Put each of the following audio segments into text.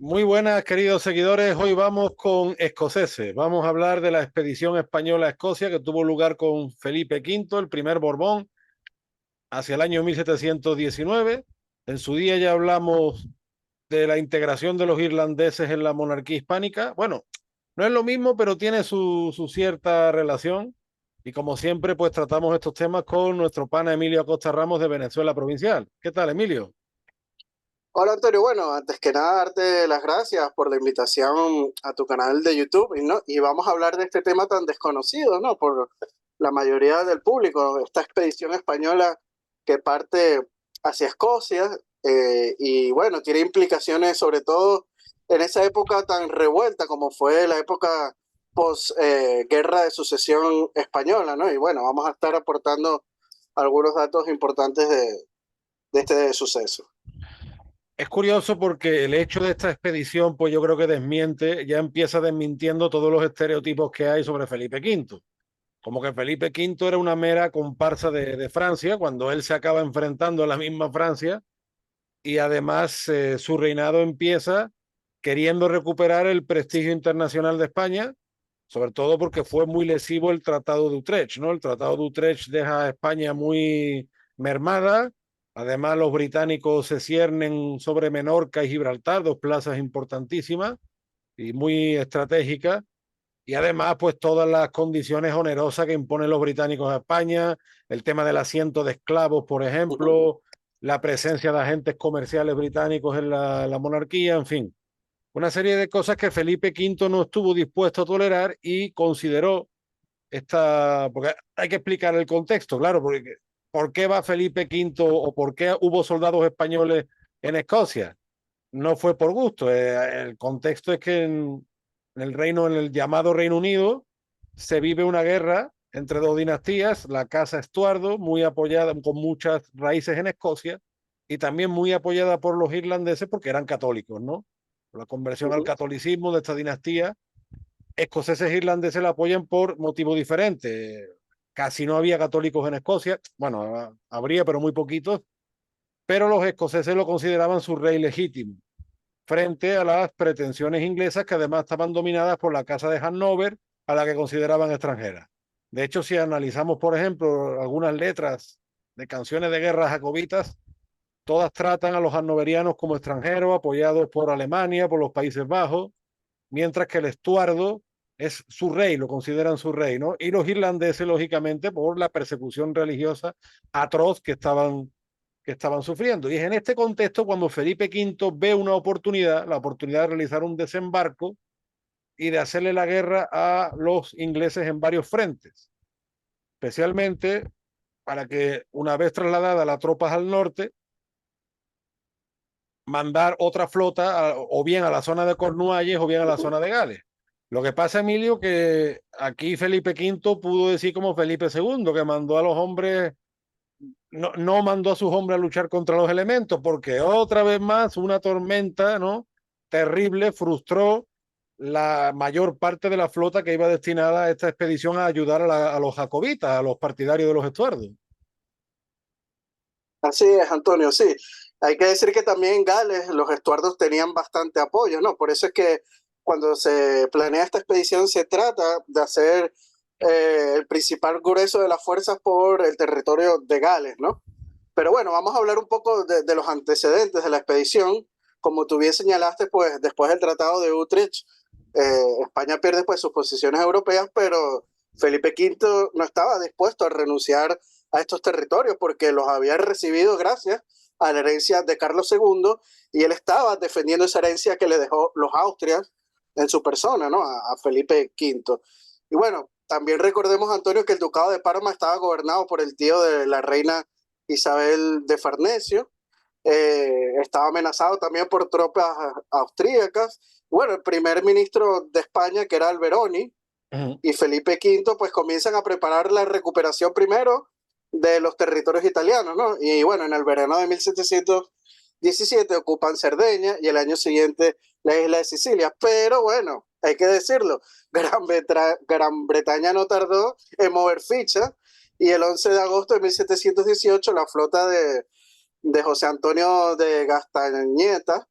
Muy buenas, queridos seguidores. Hoy vamos con escoceses. Vamos a hablar de la expedición española a Escocia que tuvo lugar con Felipe V, el primer Borbón, hacia el año 1719. En su día ya hablamos de la integración de los irlandeses en la monarquía hispánica. Bueno, no es lo mismo, pero tiene su cierta relación. Y como siempre, pues tratamos estos temas con nuestro pana Emilio Acosta Ramos de Venezuela Provincial. ¿Qué tal, Emilio? Hola Antonio, bueno, antes que nada darte las gracias por la invitación a tu canal de YouTube y vamos a hablar de este tema tan desconocido, ¿no? Por la mayoría del público, esta expedición española que parte hacia Escocia y bueno, tiene implicaciones sobre todo en esa época tan revuelta como fue la época post guerra de sucesión española, ¿no? Y bueno, vamos a estar aportando algunos datos importantes de este suceso. Es curioso porque el hecho de esta expedición, pues yo creo que desmiente, ya empieza desmintiendo todos los estereotipos que hay sobre Felipe V. Como que Felipe V era una mera comparsa de Francia, cuando él se acaba enfrentando a la misma Francia, y además su reinado empieza queriendo recuperar el prestigio internacional de España, sobre todo porque fue muy lesivo el Tratado de Utrecht, ¿no? El Tratado de Utrecht deja a España muy mermada. Además, los británicos se ciernen sobre Menorca y Gibraltar, dos plazas importantísimas y muy estratégicas. Y además, pues todas las condiciones onerosas que imponen los británicos a España, el tema del asiento de esclavos, por ejemplo, la presencia de agentes comerciales británicos en la monarquía, en fin, una serie de cosas que Felipe V no estuvo dispuesto a tolerar y consideró esta, porque hay que explicar el contexto, claro, porque ¿por qué va Felipe V o por qué hubo soldados españoles en Escocia? No fue por gusto, el contexto es que en el reino, en el llamado Reino Unido, se vive una guerra entre dos dinastías, la Casa Estuardo, muy apoyada, con muchas raíces en Escocia, y también muy apoyada por los irlandeses porque eran católicos, ¿no? La conversión al Ujú. catolicismo de esta dinastía, escoceses e irlandeses la apoyan por motivos diferentes. Casi no había católicos en Escocia, bueno, habría, pero muy poquitos, pero los escoceses lo consideraban su rey legítimo frente a las pretensiones inglesas que además estaban dominadas por la Casa de Hannover, a la que consideraban extranjera. De hecho, si analizamos, por ejemplo, algunas letras de canciones de guerra jacobitas, todas tratan a los hannoverianos como extranjeros, apoyados por Alemania, por los Países Bajos, mientras que el Estuardo es su rey, lo consideran su rey, ¿no? Y los irlandeses, lógicamente, por la persecución religiosa atroz que estaban sufriendo. Y es en este contexto cuando Felipe V ve una oportunidad, la oportunidad de realizar un desembarco y de hacerle la guerra a los ingleses en varios frentes, especialmente para que una vez trasladada las tropas al norte, mandar otra flota o bien a la zona de Cornualles o bien a la zona de Gales. Lo que pasa, Emilio, que aquí Felipe V pudo decir como Felipe II, que mandó a los hombres, no mandó a sus hombres a luchar contra los elementos, porque otra vez más una tormenta, ¿no? Terrible frustró la mayor parte de la flota que iba destinada a esta expedición a ayudar a los jacobitas, a los partidarios de los Estuardos. Así es, Antonio, sí. Hay que decir que también en Gales los estuardos tenían bastante apoyo, ¿no? Por eso es que cuando se planea esta expedición se trata de hacer el principal grueso de las fuerzas por el territorio de Gales, ¿no? Pero bueno, vamos a hablar un poco de los antecedentes de la expedición. Como tú bien señalaste, pues después del Tratado de Utrecht, España pierde pues sus posiciones europeas, pero Felipe V no estaba dispuesto a renunciar a estos territorios porque los había recibido gracias a la herencia de Carlos II y él estaba defendiendo esa herencia que le dejó los Austrias en su persona, ¿no? A Felipe V. Y bueno, también recordemos, Antonio, que el Ducado de Parma estaba gobernado por el tío de la reina Isabel de Farnesio. Estaba amenazado también por tropas austríacas. Bueno, el primer ministro de España, que era Alberoni, Uh -huh. y Felipe V, pues comienzan a preparar la recuperación primero de los territorios italianos, ¿no? Y bueno, en el verano de 1717 ocupan Cerdeña y el año siguiente la isla de Sicilia. Pero bueno, hay que decirlo, Gran Bretaña no tardó en mover ficha y el 11 de agosto de 1718 la flota de José Antonio de Gastañeta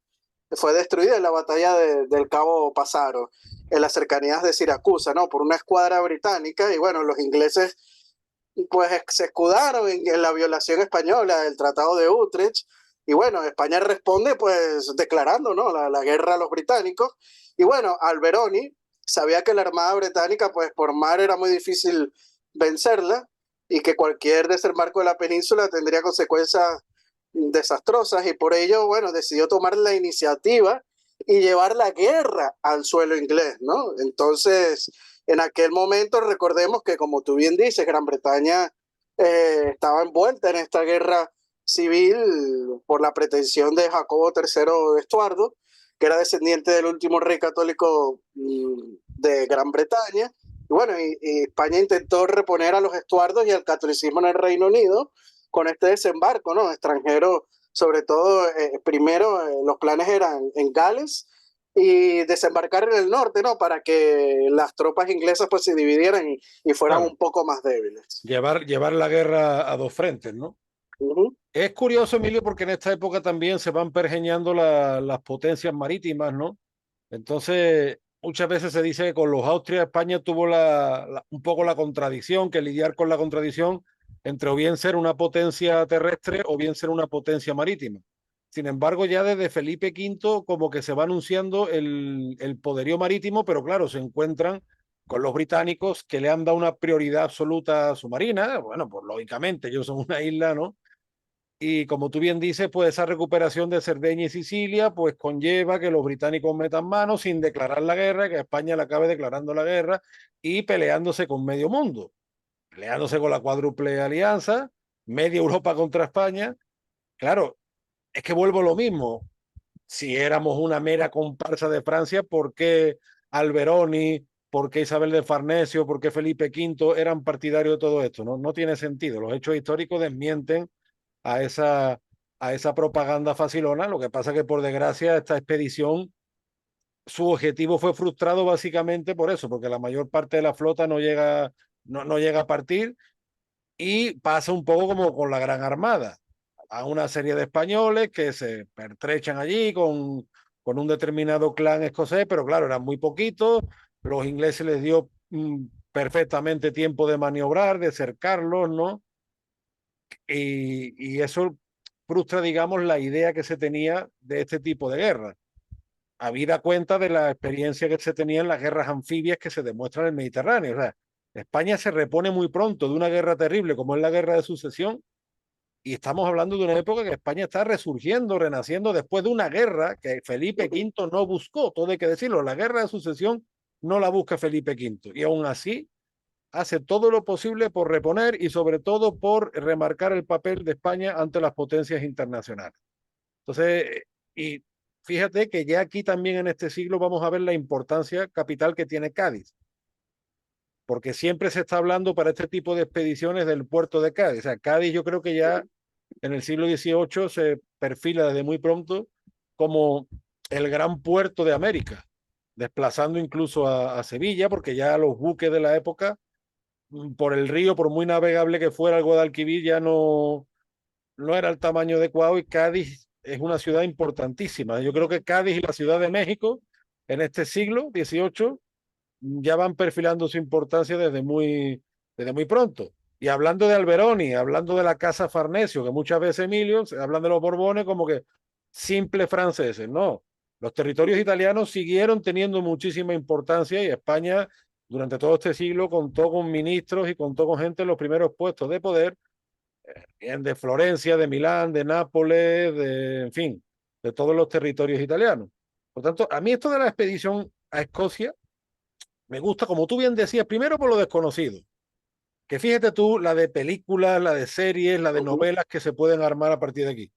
fue destruida en la batalla del Cabo Passaro, en las cercanías de Siracusa, ¿no? Por una escuadra británica, y bueno, los ingleses pues se escudaron en la violación española del Tratado de Utrecht, y bueno, España responde pues declarando, ¿no? La guerra a los británicos, y bueno, Alberoni sabía que la Armada Británica pues por mar era muy difícil vencerla, y que cualquier desembarco de la península tendría consecuencias desastrosas, y por ello, bueno, decidió tomar la iniciativa y llevar la guerra al suelo inglés, ¿no? Entonces, en aquel momento, recordemos que, como tú bien dices, Gran Bretaña estaba envuelta en esta guerra civil por la pretensión de Jacobo III de Estuardo, que era descendiente del último rey católico de Gran Bretaña. Y bueno, y España intentó reponer a los Estuardos y al catolicismo en el Reino Unido con este desembarco, ¿no? Extranjero, sobre todo, primero los planes eran en Gales y desembarcar en el norte, ¿no? Para que las tropas inglesas pues se dividieran y fueran Claro, un poco más débiles. llevar la guerra a dos frentes, ¿no? Uh-huh. Es curioso, Emilio, porque en esta época también se van pergeñando las potencias marítimas, ¿no? Entonces, muchas veces se dice que con los Austrias España tuvo un poco la contradicción, que lidiar con la contradicción entre o bien ser una potencia terrestre o bien ser una potencia marítima. Sin embargo, ya desde Felipe V como que se va anunciando el poderío marítimo, pero claro, se encuentran con los británicos que le han dado una prioridad absoluta a su marina. Bueno, pues lógicamente ellos son una isla, ¿no? Y como tú bien dices, pues esa recuperación de Cerdeña y Sicilia, pues conlleva que los británicos metan mano sin declarar la guerra, que España le acabe declarando la guerra y peleándose con medio mundo, peleándose con la cuádruple alianza, media Europa contra España. Claro, es que vuelvo a lo mismo. Si éramos una mera comparsa de Francia, ¿por qué Alberoni, por qué Isabel de Farnesio, por qué Felipe V eran partidarios de todo esto? No, no tiene sentido. Los hechos históricos desmienten a a esa propaganda facilona. Lo que pasa que, por desgracia, esta expedición, su objetivo fue frustrado básicamente por eso, porque la mayor parte de la flota no llega a partir y pasa un poco como con la Gran Armada. A una serie de españoles que se pertrechan allí con un determinado clan escocés, pero claro, eran muy poquitos. Los ingleses les dio perfectamente tiempo de maniobrar, de cercarlos, ¿no? Y eso frustra, digamos, la idea que se tenía de este tipo de guerra, habida cuenta de la experiencia que se tenía en las guerras anfibias que se demuestran en el Mediterráneo. O sea, España se repone muy pronto de una guerra terrible como es la guerra de sucesión, y estamos hablando de una época que España está resurgiendo, renaciendo después de una guerra que Felipe V no buscó, todo hay que decirlo, la guerra de sucesión no la busca Felipe V, y aún así hace todo lo posible por reponer y sobre todo por remarcar el papel de España ante las potencias internacionales. Entonces, y fíjate que ya aquí también en este siglo vamos a ver la importancia capital que tiene Cádiz, porque siempre se está hablando para este tipo de expediciones del puerto de Cádiz. O sea, Cádiz yo creo que ya en el siglo XVIII se perfila desde muy pronto como el gran puerto de América, desplazando incluso a Sevilla, porque ya los buques de la época por el río, por muy navegable que fuera el Guadalquivir, ya no era el tamaño adecuado, y Cádiz es una ciudad importantísima. Yo creo que Cádiz y la Ciudad de México en este siglo XVIII ya van perfilando su importancia desde muy pronto. Y hablando de Alberoni, hablando de la Casa Farnesio, que muchas veces, Emilio, se hablan de los Borbones como que simples franceses, no. Los territorios italianos siguieron teniendo muchísima importancia, y España durante todo este siglo contó con ministros y contó con gente en los primeros puestos de poder, de Florencia, de Milán, de Nápoles, en fin, de todos los territorios italianos. Por tanto, a mí esto de la expedición a Escocia me gusta, como tú bien decías, primero por lo desconocido, que fíjate tú la de películas, la de series, la de Uh-huh. novelas que se pueden armar a partir de aquí.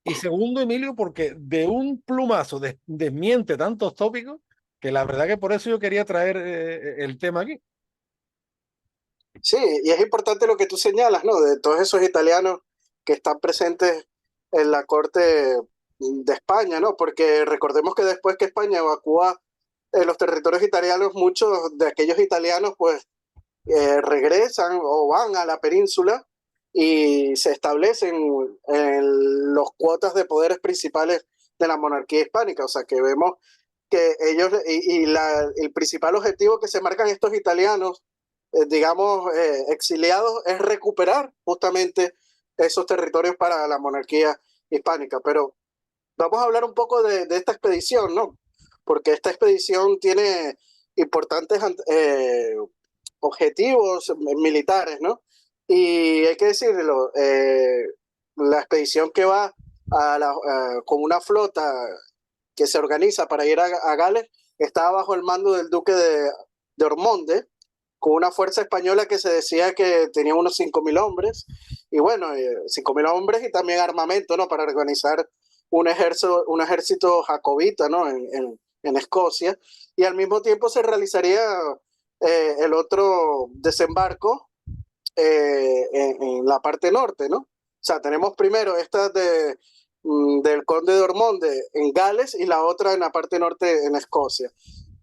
Y segundo, Emilio, porque de un plumazo desmiente tantos tópicos que la verdad que por eso yo quería traer el tema aquí. Sí, y es importante lo que tú señalas, ¿no? De todos esos italianos que están presentes en la corte de España, ¿no? Porque recordemos que después que España evacúa los territorios italianos, muchos de aquellos italianos pues regresan o van a la península y se establecen en los cuotas de poderes principales de la monarquía hispánica. O sea, que vemos que ellos, el principal objetivo que se marcan estos italianos, digamos, exiliados, es recuperar justamente esos territorios para la monarquía hispánica. Pero vamos a hablar un poco de esta expedición, ¿no? Porque esta expedición tiene importantes objetivos militares, ¿no? Y hay que decirlo, la expedición que va con una flota que se organiza para ir a Gales estaba bajo el mando del duque de Ormonde, con una fuerza española que se decía que tenía unos 5.000 hombres, y bueno, 5.000 hombres y también armamento, ¿no? Para organizar un ejército jacobita, ¿no? En Escocia, y al mismo tiempo se realizaría el otro desembarco en la parte norte, ¿no? O sea, tenemos primero esta del conde de Ormonde en Gales y la otra en la parte norte en Escocia.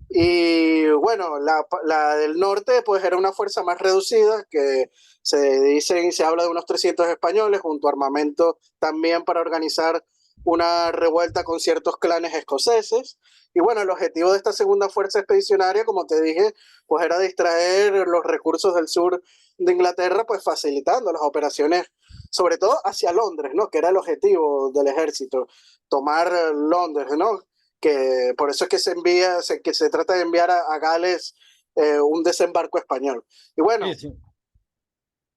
Y bueno, la del norte pues era una fuerza más reducida, que se habla de unos 300 españoles, junto a armamento también para organizar una revuelta con ciertos clanes escoceses. Y bueno, el objetivo de esta segunda fuerza expedicionaria, como te dije, pues era distraer los recursos del sur de Inglaterra, pues facilitando las operaciones, sobre todo hacia Londres, ¿no? Que era el objetivo del ejército, tomar Londres, ¿no? Que por eso es que que se trata de enviar a Gales un desembarco español. Y Sí, bueno, sí.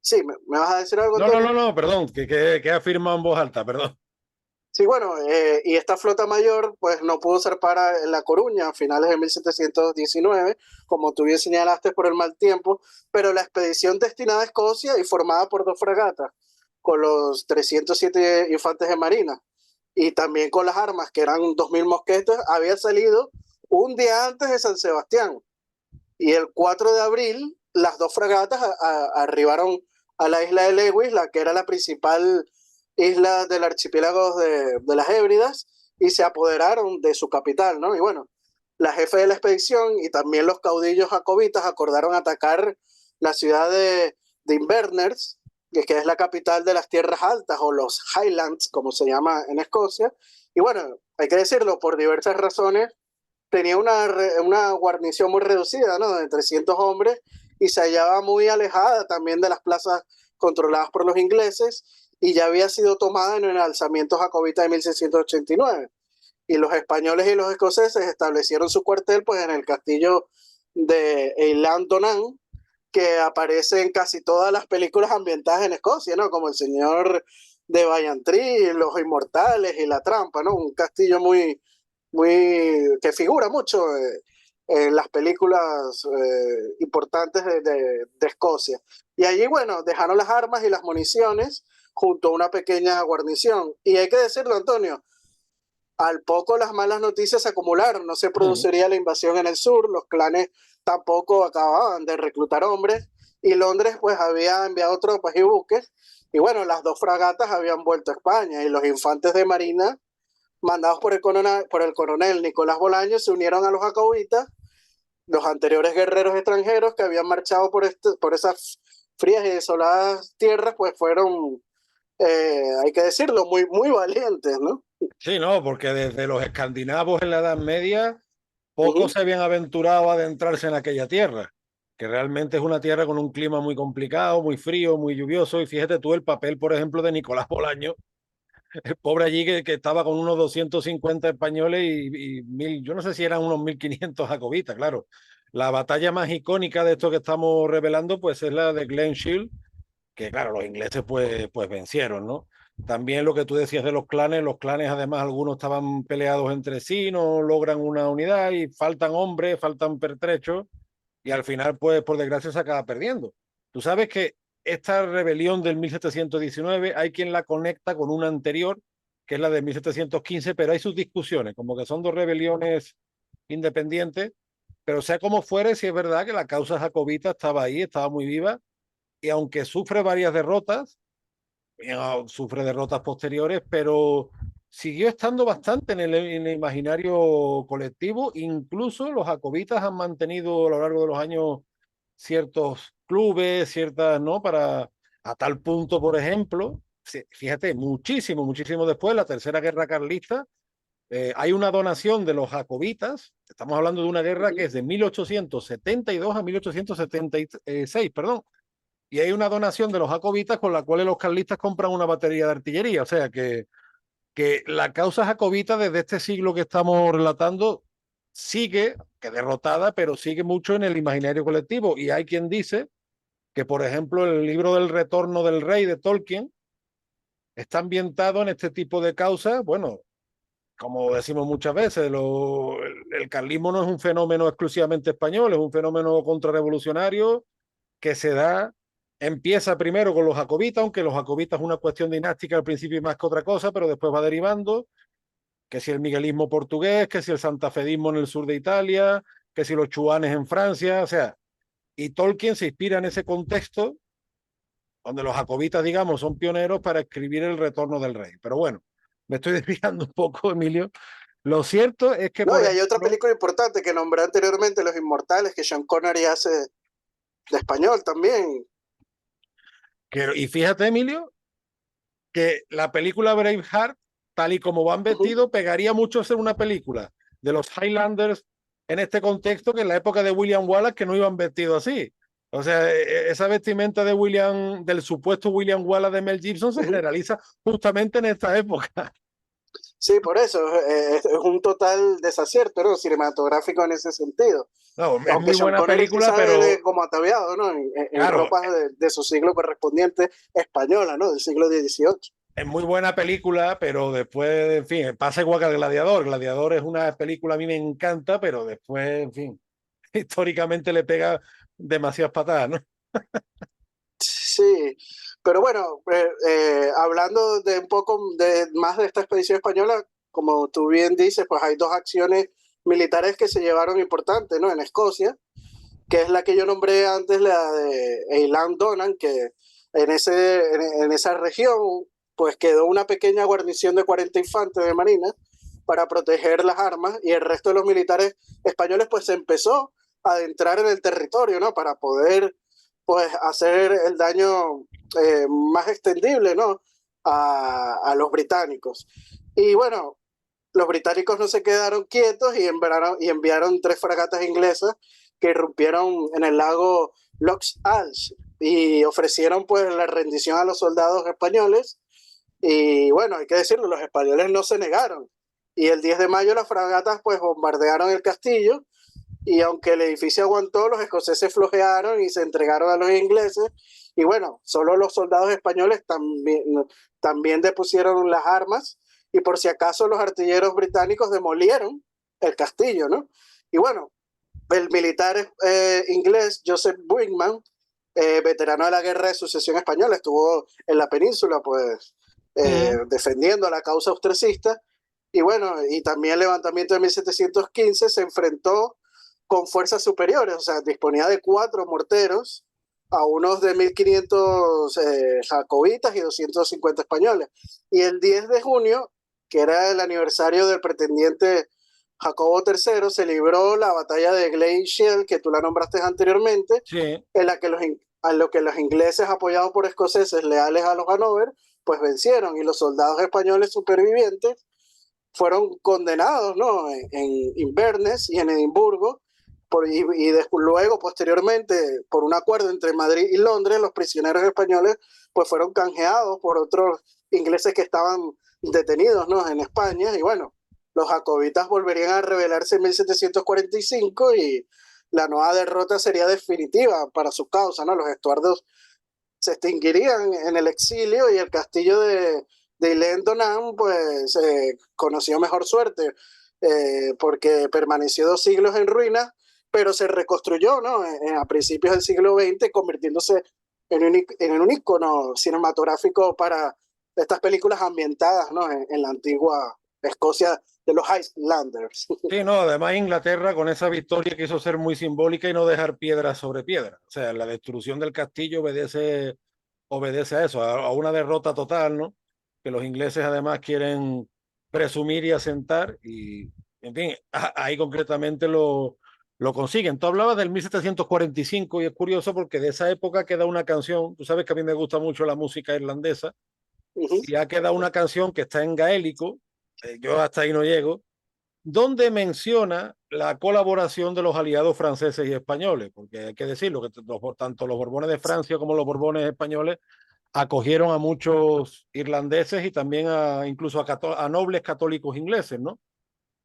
sí, ¿me vas a decir algo, No, no, Antonio? no, no, perdón, que ha afirmado en voz alta, perdón. Sí, bueno, y esta flota mayor pues no pudo zarpar en La Coruña a finales de 1719, como tú bien señalaste, por el mal tiempo, pero la expedición destinada a Escocia y formada por 2 fragatas, con los 307 infantes de marina y también con las armas, que eran 2.000 mosquetes, había salido un día antes de San Sebastián. Y el 4 de abril, las 2 fragatas arribaron a la isla de Lewis, la que era la principal isla del archipiélago de las Hébridas, y se apoderaron de su capital, ¿no? Y bueno, la jefe de la expedición y también los caudillos jacobitas acordaron atacar la ciudad de Inverness, que es la capital de las tierras altas, o los Highlands, como se llama en Escocia. Y bueno, hay que decirlo, por diversas razones, tenía una guarnición muy reducida, ¿no? De 300 hombres, y se hallaba muy alejada también de las plazas controladas por los ingleses, y ya había sido tomada en el alzamiento jacobita de 1689. Y los españoles y los escoceses establecieron su cuartel pues en el castillo de Eilean Donan, que aparece en casi todas las películas ambientadas en Escocia, ¿no? Como El Señor de Vallantry, Los Inmortales y La Trampa, ¿no? Un castillo que figura mucho en las películas importantes de Escocia. Y allí, bueno, dejaron las armas y las municiones junto a una pequeña guarnición. Y hay que decirlo, Antonio, al poco las malas noticias se acumularon, no se Ujú. produciría la invasión en el sur, los clanes tampoco acababan de reclutar hombres, y Londres pues había enviado tropas y buques, y bueno, las 2 fragatas habían vuelto a España, y los infantes de marina mandados por el coronel Nicolás Bolaños se unieron a los jacobitas, los anteriores guerreros extranjeros que habían marchado por esas frías y desoladas tierras, pues fueron, hay que decirlo, muy valientes, ¿no? Sí, no, porque desde los escandinavos en la Edad Media, pocos Uh-huh. se habían aventurado a adentrarse en aquella tierra, que realmente es una tierra con un clima muy complicado, muy frío, muy lluvioso. Y fíjate tú el papel, por ejemplo, de Nicolás Bolaño, el pobre allí que estaba con unos 250 españoles y mil, yo no sé si eran unos 1.500 jacobitas, claro. La batalla más icónica de esto que estamos revelando, pues es la de Glen Shield, que claro, los ingleses pues vencieron, ¿no? También lo que tú decías de los clanes además algunos estaban peleados entre sí, no logran una unidad y faltan hombres, faltan pertrechos y al final pues por desgracia se acaba perdiendo. Tú sabes que esta rebelión del 1719 hay quien la conecta con una anterior, que es la de 1715, pero hay sus discusiones, como que son dos rebeliones independientes, pero sea como fuere, si es verdad que la causa jacobita estaba ahí, estaba muy viva y aunque sufre varias derrotas, sufre derrotas posteriores, pero siguió estando bastante en el imaginario colectivo. Incluso los jacobitas han mantenido a lo largo de los años ciertos clubes, ciertas, ¿no? Para a tal punto, por ejemplo, fíjate, muchísimo después, la Tercera Guerra Carlista, hay una donación de los jacobitas, estamos hablando de una guerra que es de 1872 a 1876, perdón, y hay una donación de los jacobitas con la cual los carlistas compran una batería de artillería, o sea que la causa jacobita desde este siglo que estamos relatando sigue, que derrotada, pero sigue mucho en el imaginario colectivo, y hay quien dice que, por ejemplo, el libro del Retorno del Rey de Tolkien está ambientado en este tipo de causas. Bueno, como decimos muchas veces, el carlismo no es un fenómeno exclusivamente español, es un fenómeno contrarrevolucionario que se da, empieza primero con los jacobitas, aunque los jacobitas es una cuestión dinástica al principio y más que otra cosa, pero después va derivando, que si el miguelismo portugués, que si el santafedismo en el sur de Italia, que si los chuanes en Francia, o sea, y Tolkien se inspira en ese contexto donde los jacobitas, digamos, son pioneros para escribir El Retorno del Rey. Pero bueno, me estoy desviando un poco, Emilio. Lo cierto es que, No, por y hay otra ejemplo, película importante que nombré anteriormente, Los Inmortales, que Sean Connery hace de español también. y fíjate, Emilio, que la película Braveheart, tal y como van Ujú. vestidos, pegaría mucho ser una película de los Highlanders en este contexto que en la época de William Wallace, que no iban vestidos así. O sea, esa vestimenta de del supuesto William Wallace de Mel Gibson se Ujú. generaliza justamente en esta época. Sí, por eso, es un total desacierto, ¿no? Cinematográfico en ese sentido. No, es Aunque muy Sean buena Connery sí película, sale pero como ataviado, ¿no? En claro, ropas de su siglo correspondiente española, ¿no? Del siglo XVIII. es muy buena película, pero después, en fin, pasa igual que Gladiador. Gladiador es una película, a mí me encanta, pero después, en fin, históricamente le pega demasiadas patadas, ¿no? Sí, pero bueno, hablando de un poco de más de esta expedición española, como tú bien dices, pues hay dos acciones militares que se llevaron importantes, ¿no? En Escocia, que es la que yo nombré antes, la de Eilean Donan, que en esa región pues quedó una pequeña guarnición de 40 infantes de marina para proteger las armas y el resto de los militares españoles pues se empezó a adentrar en el territorio, ¿no? Para poder pues hacer el daño más extendible, ¿no? A los británicos. Y bueno, los británicos no se quedaron quietos y enviaron tres fragatas inglesas que irrumpieron en el lago Loch Alsh y ofrecieron pues la rendición a los soldados españoles. Y bueno, hay que decirlo, los españoles no se negaron. Y el 10 de mayo las fragatas pues bombardearon el castillo y aunque el edificio aguantó, los escoceses flojearon y se entregaron a los ingleses. Y bueno, solo los soldados españoles también depusieron las armas y por si acaso los artilleros británicos demolieron el castillo, ¿no? Y bueno, el militar inglés Joseph Brinkman, veterano de la guerra de sucesión española, estuvo en la península pues Mm. defendiendo la causa austriacista. Y bueno, y también el levantamiento de 1715 se enfrentó con fuerzas superiores, o sea, disponía de 4 morteros a unos de 1500 jacobitas y 250 españoles. Y el 10 de junio, que era el aniversario del pretendiente Jacobo III, se libró la batalla de Glade Shield, que tú la nombraste anteriormente, Sí, en la que a lo que los ingleses, apoyados por escoceses leales a los Hanover, pues vencieron y los soldados españoles supervivientes fueron condenados, ¿no? En Inverness y en Edimburgo, luego, posteriormente, por un acuerdo entre Madrid y Londres, los prisioneros españoles pues fueron canjeados por otros ingleses que estaban detenidos, ¿no? En España. Y bueno, los jacobitas volverían a rebelarse en 1745 y la nueva derrota sería definitiva para su causa, ¿no? Los estuardos se extinguirían en el exilio y el castillo de Len Donan pues conoció mejor suerte porque permaneció 2 siglos en ruinas, pero se reconstruyó, ¿no? A principios del siglo XX, convirtiéndose en un icono cinematográfico para estas películas ambientadas, ¿no? En la antigua Escocia de los Highlanders. sí, no, además Inglaterra con esa victoria quiso ser muy simbólica y no dejar piedra sobre piedra. O sea, la destrucción del castillo obedece a eso, a una derrota total, ¿no? Que los ingleses además quieren presumir y asentar y, en fin, ahí concretamente lo consiguen. Tú hablabas del 1745 y es curioso porque de esa época queda una canción, tú sabes que a mí me gusta mucho la música irlandesa, Uh -huh. y ha quedado una canción que está en gaélico, yo hasta ahí no llego, donde menciona la colaboración de los aliados franceses y españoles, porque hay que decirlo, que tanto los Borbones de Francia como los Borbones españoles acogieron a muchos irlandeses y también incluso a nobles católicos ingleses, ¿no?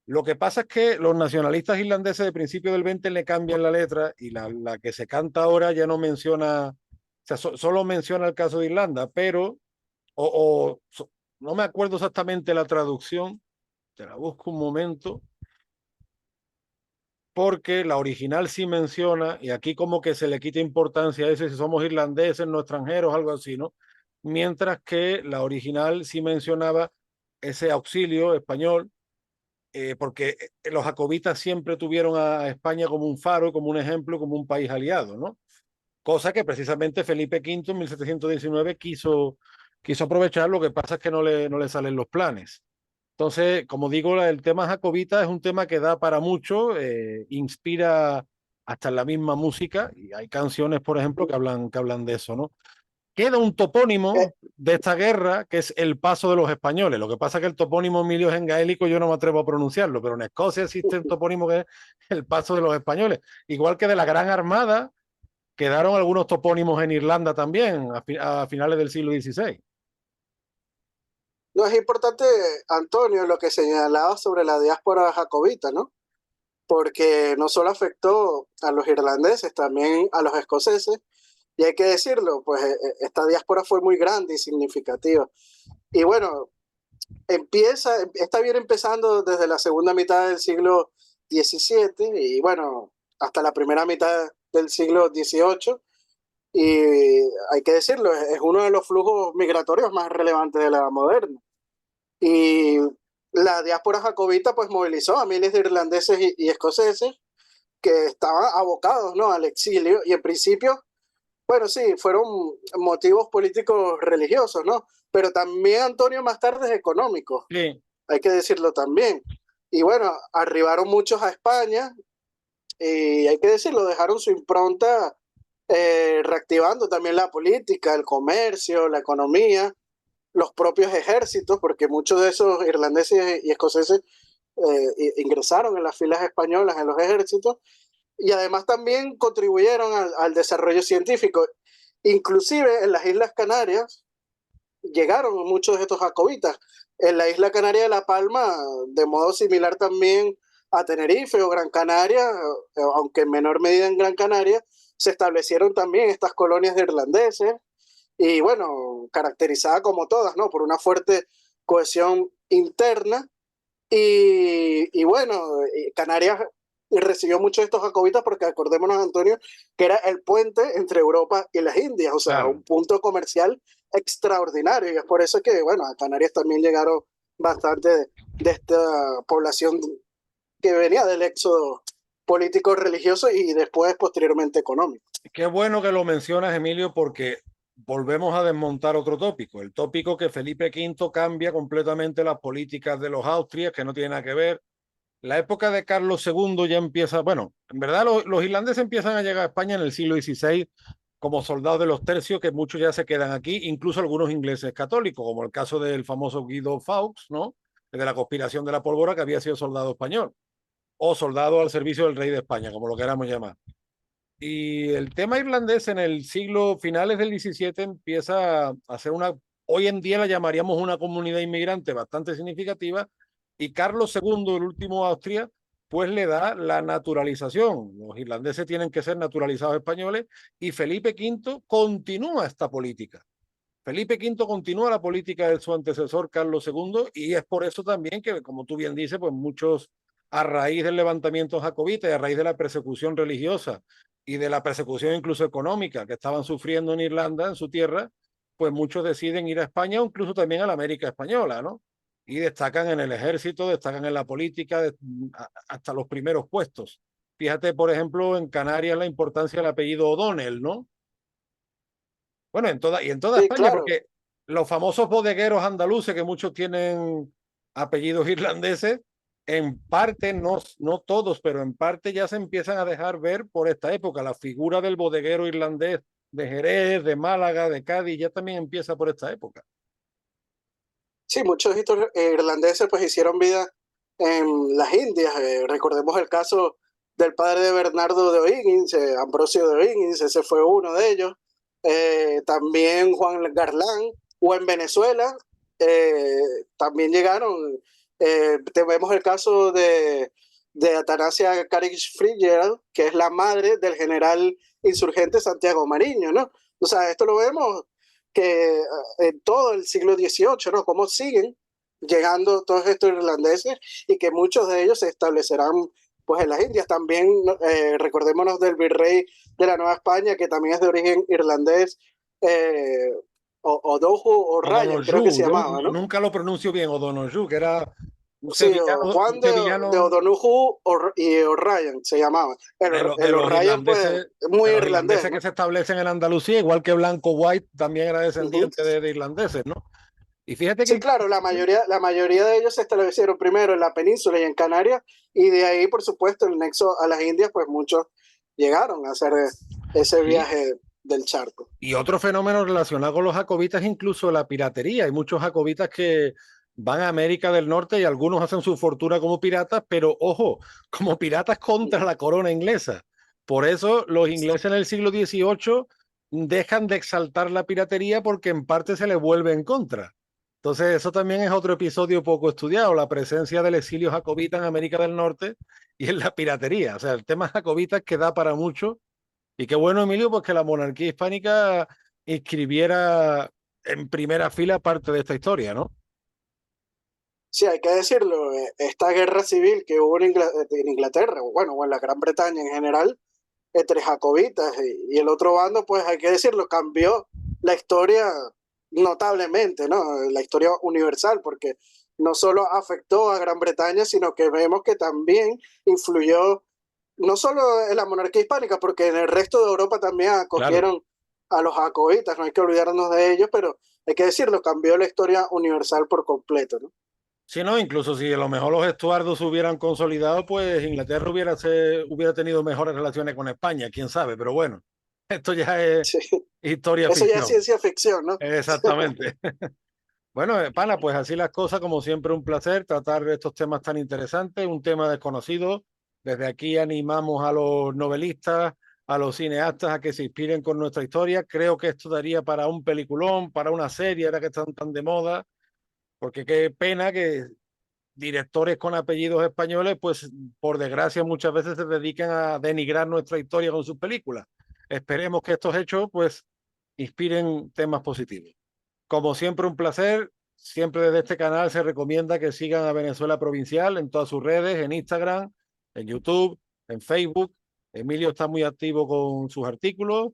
Lo que pasa es que los nacionalistas irlandeses de principio del 20 le cambian la letra y la que se canta ahora ya no menciona, o sea, solo menciona el caso de Irlanda, pero, no me acuerdo exactamente la traducción, te la busco un momento, porque la original sí menciona, y aquí como que se le quita importancia a eso, si somos irlandeses, no extranjeros, algo así, ¿no? Mientras que la original sí mencionaba ese auxilio español, porque los jacobitas siempre tuvieron a España como un faro, como un ejemplo, como un país aliado, ¿no? Cosa que precisamente Felipe V en 1719 quiso aprovechar, lo que pasa es que no le salen los planes. Entonces, como digo, el tema jacobita es un tema que da para mucho, inspira hasta en la misma música, y hay canciones, por ejemplo, que hablan de eso, ¿no? Queda un Eh, topónimo de esta guerra que es el paso de los españoles. Lo que pasa es que el topónimo Emilio es en gaélico, yo no me atrevo a pronunciarlo, pero en Escocia existe un topónimo que es el paso de los españoles. Igual que de la Gran Armada, quedaron algunos topónimos en Irlanda también a finales del siglo XVI. no es importante, Antonio, lo que señalaba sobre la diáspora jacobita, ¿no? Porque no solo afectó a los irlandeses, también a los escoceses, y hay que decirlo, pues esta diáspora fue muy grande y significativa. Y bueno, está bien empezando desde la segunda mitad del siglo XVII y bueno, hasta la primera mitad del siglo XVIII. Y hay que decirlo, es uno de los flujos migratorios más relevantes de la edad moderna. Y la diáspora jacobita pues movilizó a miles de irlandeses y escoceses que estaban abocados, ¿no?, al exilio y en principio, bueno, sí, fueron motivos políticos religiosos, ¿no? Pero también, Antonio, más tarde económicos, Sí, hay que decirlo también. Y bueno, arribaron muchos a España y hay que decirlo, dejaron su impronta, reactivando también la política, el comercio, la economía, los propios ejércitos, porque muchos de esos irlandeses y escoceses ingresaron en las filas españolas, en los ejércitos, y además también contribuyeron al desarrollo científico. Inclusive en las Islas Canarias llegaron muchos de estos jacobitas. En la isla Canaria de La Palma, de modo similar también a Tenerife o Gran Canaria, aunque en menor medida en Gran Canaria, se establecieron también estas colonias de irlandeses y bueno, caracterizada como todas, ¿no? Por una fuerte cohesión interna y bueno, Canarias recibió muchos de estos jacobitas porque acordémonos, Antonio, que era el puente entre Europa y las Indias, o sea, claro. un punto comercial extraordinario. Y es por eso que, bueno, a Canarias también llegaron bastante de esta población que venía del éxodo político religioso y después posteriormente económico. Qué bueno que lo mencionas, Emilio, porque volvemos a desmontar otro tópico, el tópico que Felipe V cambia completamente las políticas de los Austrias, que no tiene nada que ver. La época de Carlos II ya empieza, bueno, en verdad los irlandeses empiezan a llegar a España en el siglo XVI como soldados de los tercios, que muchos ya se quedan aquí, incluso algunos ingleses católicos, como el caso del famoso Guido Fawkes, ¿no? De la conspiración de la pólvora, que había sido soldado español, o soldado al servicio del rey de España, como lo queramos llamar. Y el tema irlandés en el siglo finales del XVII empieza a ser hoy en día la llamaríamos una comunidad inmigrante bastante significativa, y Carlos II, el último Austria, pues le da la naturalización. Los irlandeses tienen que ser naturalizados españoles y Felipe V continúa esta política. Felipe V continúa la política de su antecesor Carlos II y es por eso también que, como tú bien dices, pues muchos a raíz del levantamiento jacobita y a raíz de la persecución religiosa y de la persecución incluso económica que estaban sufriendo en Irlanda, en su tierra, pues muchos deciden ir a España o incluso también a la América española, ¿no? Y destacan en el ejército, destacan en la política, hasta los primeros puestos. Fíjate, por ejemplo, en Canarias la importancia del apellido O'Donnell, ¿no? Bueno, y en toda Sí, España, claro. porque los famosos bodegueros andaluces, que muchos tienen apellidos irlandeses, en parte, no todos, pero en parte ya se empiezan a dejar ver por esta época. La figura del bodeguero irlandés de Jerez, de Málaga, de Cádiz, ya también empieza por esta época. Sí, muchos de estos irlandeses pues hicieron vida en las Indias. Recordemos el caso del padre de Bernardo de O'Higgins, Ambrosio de O'Higgins, ese fue uno de ellos. También Juan Garlán, o en Venezuela, eh, también llegaron. Tenemos el caso de Atanasia Carich Fitzgerald, que es la madre del general insurgente Santiago Mariño, ¿no? O sea, esto lo vemos que en todo el siglo XVIII, ¿no? Cómo siguen llegando todos estos irlandeses y que muchos de ellos se establecerán pues en las Indias. También recordémonos del virrey de la Nueva España, que también es de origen irlandés, eh, O'Donoghue O'Ryan, creo que se O'Donoghue, yo llamaba, ¿no? nunca lo pronuncio bien, O'Donoghue, que era Sí, un Juan de sevillano O'Donoghue y O'Ryan se llamaba. de El O'Ryan, pues, muy los irlandés, irlandeses que ¿no? se establecen en Andalucía, igual que Blanco White también era Uh -huh. descendiente de irlandeses, ¿no? Y fíjate Sí, que claro, la mayoría de ellos se establecieron primero en la península y en Canarias, y de ahí, por supuesto, el nexo a las Indias, pues muchos llegaron a hacer ese sí. viaje del charco. Y otro fenómeno relacionado con los jacobitas es incluso la piratería. Hay muchos jacobitas que van a América del Norte y algunos hacen su fortuna como piratas, pero ojo, como piratas contra la corona inglesa. Por eso los ingleses en el siglo XVIII dejan de exaltar la piratería porque en parte se les vuelve en contra. Entonces eso también es otro episodio poco estudiado, la presencia del exilio jacobita en América del Norte y en la piratería. O sea, el tema jacobita que da para mucho y qué bueno, Emilio, pues que la monarquía hispánica inscribiera en primera fila parte de esta historia, ¿no? Sí, hay que decirlo, esta guerra civil que hubo en Inglaterra, bueno, o en la Gran Bretaña en general, entre jacobitas y el otro bando, pues hay que decirlo, cambió la historia notablemente, ¿no? La historia universal, porque no solo afectó a Gran Bretaña, sino que vemos que también influyó no solo en la monarquía hispánica, porque en el resto de Europa también Claro. acogieron a los jacobitas, no hay que olvidarnos de ellos, pero hay que decirlo, cambió la historia universal por completo, ¿no? Si no, incluso si a lo mejor los Estuardos se hubieran consolidado, pues Inglaterra hubiera tenido mejores relaciones con España, quién sabe, pero bueno, esto ya es Sí, historia eso ya es ficción. ciencia ficción, ¿no? Exactamente. Bueno, pana, pues así las cosas, como siempre, un placer tratar de estos temas tan interesantes, un tema desconocido. Desde aquí animamos a los novelistas, a los cineastas a que se inspiren con nuestra historia. Creo que esto daría para un peliculón, para una serie, ahora que están tan de moda, porque qué pena que directores con apellidos españoles, pues por desgracia muchas veces se dedican a denigrar nuestra historia con sus películas. Esperemos que estos hechos, pues, inspiren temas positivos. Como siempre, un placer. Siempre desde este canal se recomienda que sigan a Venezuela Provincial en todas sus redes, en Instagram, en YouTube, en Facebook. Emilio está muy activo con sus artículos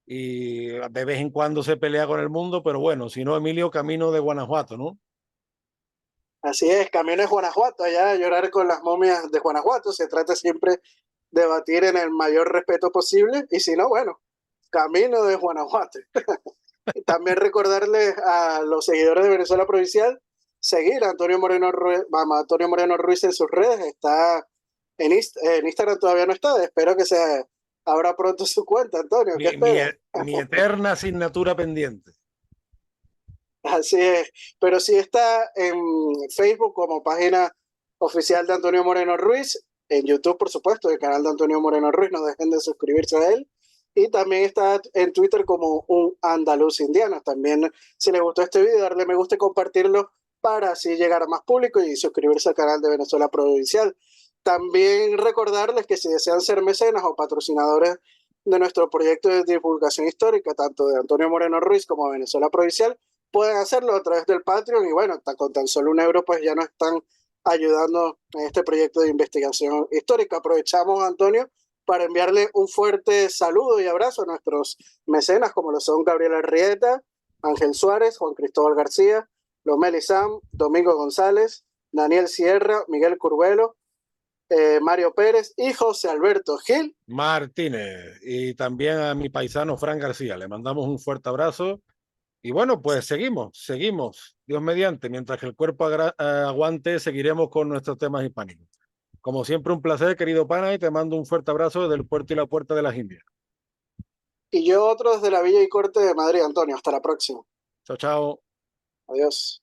y de vez en cuando se pelea con el mundo, pero bueno, si no, Emilio, camino de Guanajuato, ¿no? Así es, Camino de Guanajuato, allá a llorar con las momias de Guanajuato. Se trata siempre de batir en el mayor respeto posible, y si no, bueno, Camino de Guanajuato. También recordarles a los seguidores de Venezuela Provincial seguir a Antonio Moreno Ruiz, vamos, Antonio Moreno Ruiz en sus redes. Está en Instagram, todavía no está. Espero que se abra pronto su cuenta, Antonio. ¿Qué esperas? Mi eterna asignatura pendiente. Así es. Pero sí está en Facebook como página oficial de Antonio Moreno Ruiz, en YouTube, por supuesto, el canal de Antonio Moreno Ruiz. No dejen de suscribirse a él. Y también está en Twitter como un andaluz indiano. También, si les gustó este video, darle me gusta y compartirlo para así llegar a más público y suscribirse al canal de Venezuela Provincial. También recordarles que si desean ser mecenas o patrocinadores de nuestro proyecto de divulgación histórica, tanto de Antonio Moreno Ruiz como de Venezuela Provincial, pueden hacerlo a través del Patreon. Y bueno, con tan solo €1 pues ya nos están ayudando en este proyecto de investigación histórica. Aprovechamos, Antonio, para enviarle un fuerte saludo y abrazo a nuestros mecenas, como lo son Gabriela Arrieta, Ángel Suárez, Juan Cristóbal García, Lomeli Sam, Domingo González, Daniel Sierra, Miguel Curvelo, Mario Pérez y José Alberto Gil. Martínez y también a mi paisano Fran García. Le mandamos un fuerte abrazo. Y bueno, pues seguimos, Dios mediante. Mientras que el cuerpo aguante, seguiremos con nuestros temas hispánicos. Como siempre, un placer, querido pana, y te mando un fuerte abrazo desde el puerto y la puerta de las Indias. Y yo otro desde la Villa y Corte de Madrid, Antonio. Hasta la próxima. Chao, chao. Adiós.